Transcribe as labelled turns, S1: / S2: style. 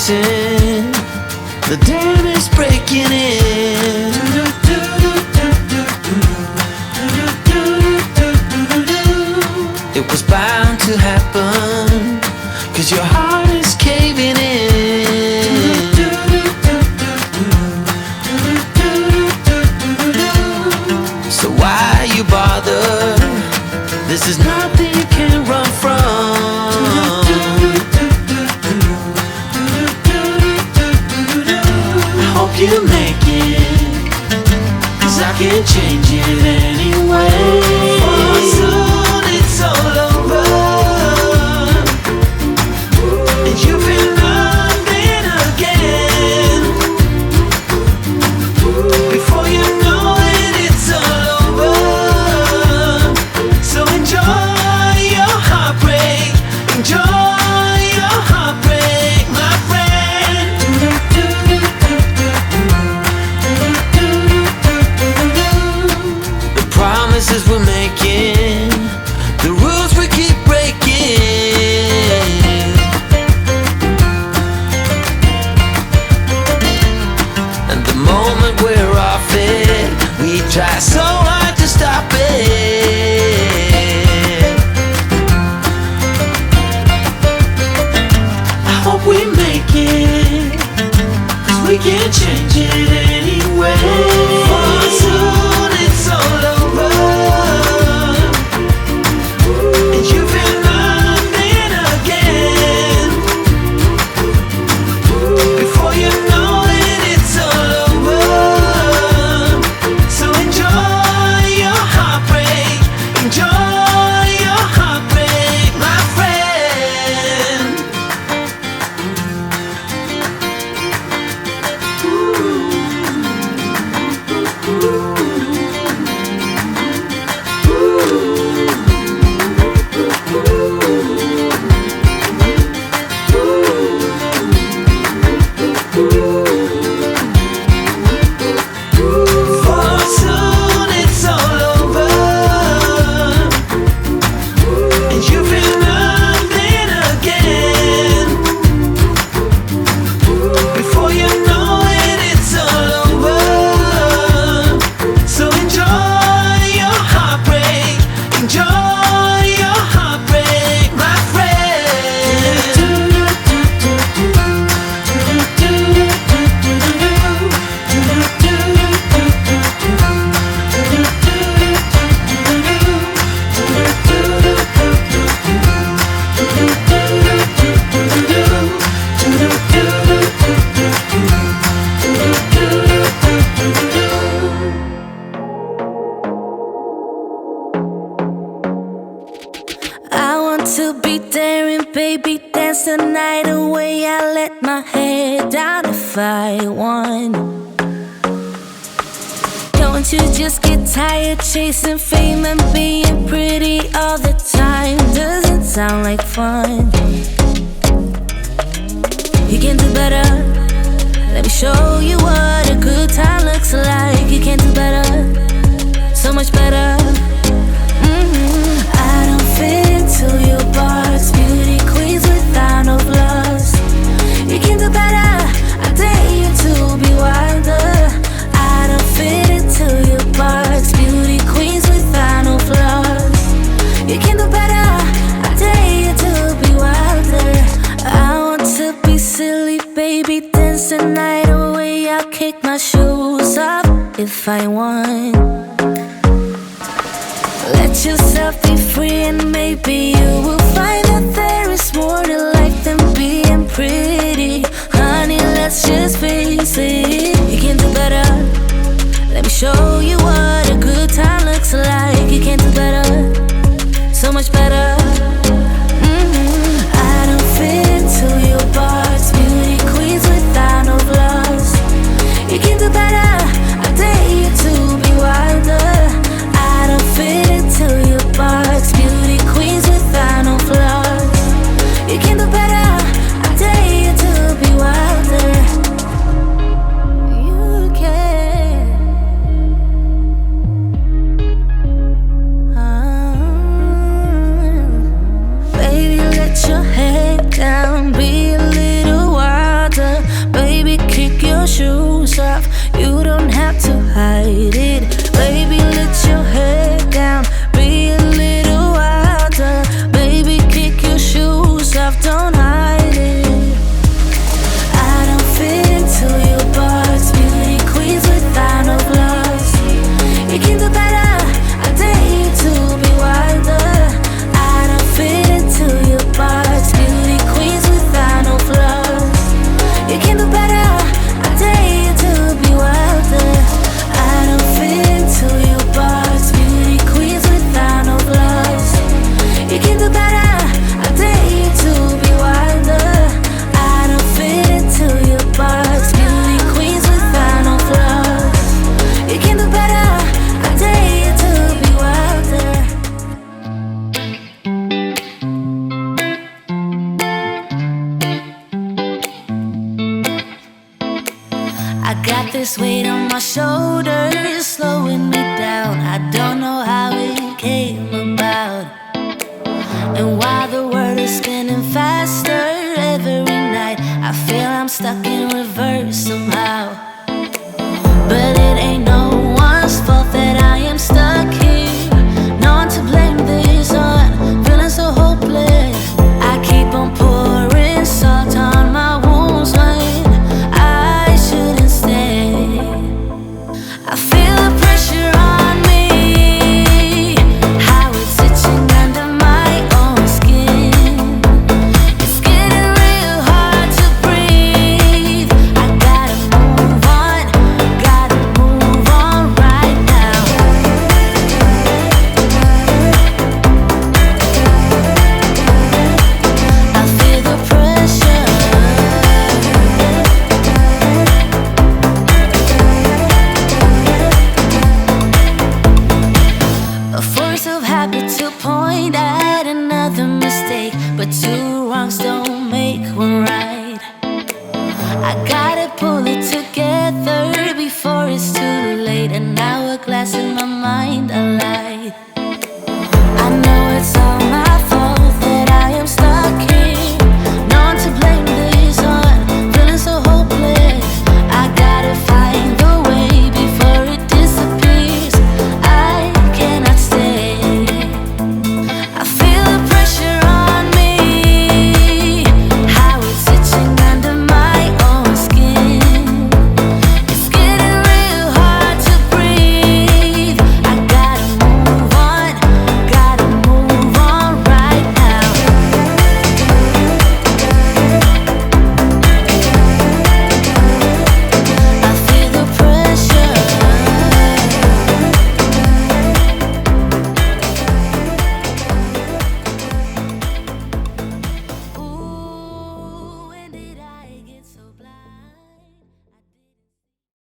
S1: dancing, the dam is breaking in. It was bound to happen, 'cause your heart is caving in. So why you bother? This is nothing you can run from. I hope you make it, 'cause I can't change it anyway. For soon it's all over, and you've been running again. Before you know it, it's all over. So enjoy your heartbreak, enjoy your heartbreak, my friend. The promises we're making, the rules we keep breaking, and the moment we're off it, we try so hard to stop it. I hope we make it, 'cause we can't change it anyway. For soon it's all over, and you've been running again. Before you know it, it's all over. So enjoy your heartbreak, enjoy your heartbreak, my friend. For soon it's all over, and you've been running again. Before you know it, it's all over. So enjoy your heartbreak, enjoy your heartbreak, my friend.
S2: I want to be there and baby dance the night away. I let my head down if I want. Don't you just get tired chasing fame and being pretty all the time? Doesn't sound like fun. You can do better. Let me show you what a good time looks like. You can do better, so much better. I don't fit into your box. Beauty queens without no flaws. You can do better. I dare you to be wilder. I don't fit into your box. Beauty queens without no flaws. You can do better. I dare you to be wilder. I want to be silly, baby, dance the night away. I'll kick my shoes off if I want. Let yourself be free and maybe you will find that there is more to life than being pretty. Honey, let's just face it. You can do better. Let me show you what a good time looks like. You can do better, so much better. I don't fit into your box. Beauty queens without no flaws. You can do better. I dare you to be wilder. I don't fit into your box. Beauty queens without no flaws. You can do better. I dare you to be wilder. You can. hourglass